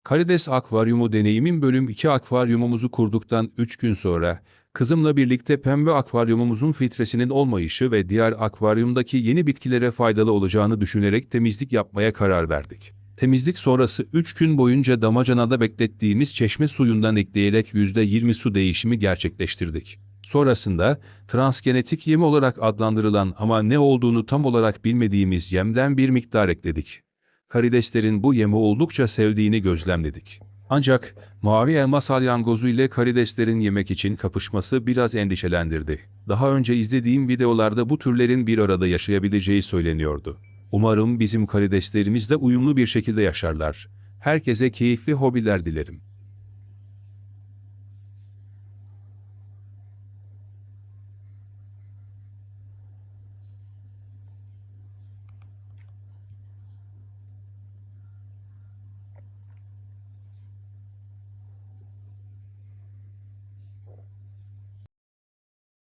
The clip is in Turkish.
Karides Akvaryumu Deneyimim Bölüm 2 Akvaryumumuzu kurduktan 3 gün sonra, kızımla birlikte pembe akvaryumumuzun filtresinin olmayışı ve diğer akvaryumdaki yeni bitkilere faydalı olacağını düşünerek temizlik yapmaya karar verdik. Temizlik sonrası 3 gün boyunca damacanada beklettiğimiz çeşme suyundan ekleyerek %20 su değişimi gerçekleştirdik. Sonrasında, transgenetik yem olarak adlandırılan ama ne olduğunu tam olarak bilmediğimiz yemden bir miktar ekledik. Karideslerin bu yemi oldukça sevdiğini gözlemledik. Ancak mavi elma salyangozu ile karideslerin yemek için kapışması biraz endişelendirdi. Daha önce izlediğim videolarda bu türlerin bir arada yaşayabileceği söyleniyordu. Umarım bizim karideslerimiz de uyumlu bir şekilde yaşarlar. Herkese keyifli hobiler dilerim.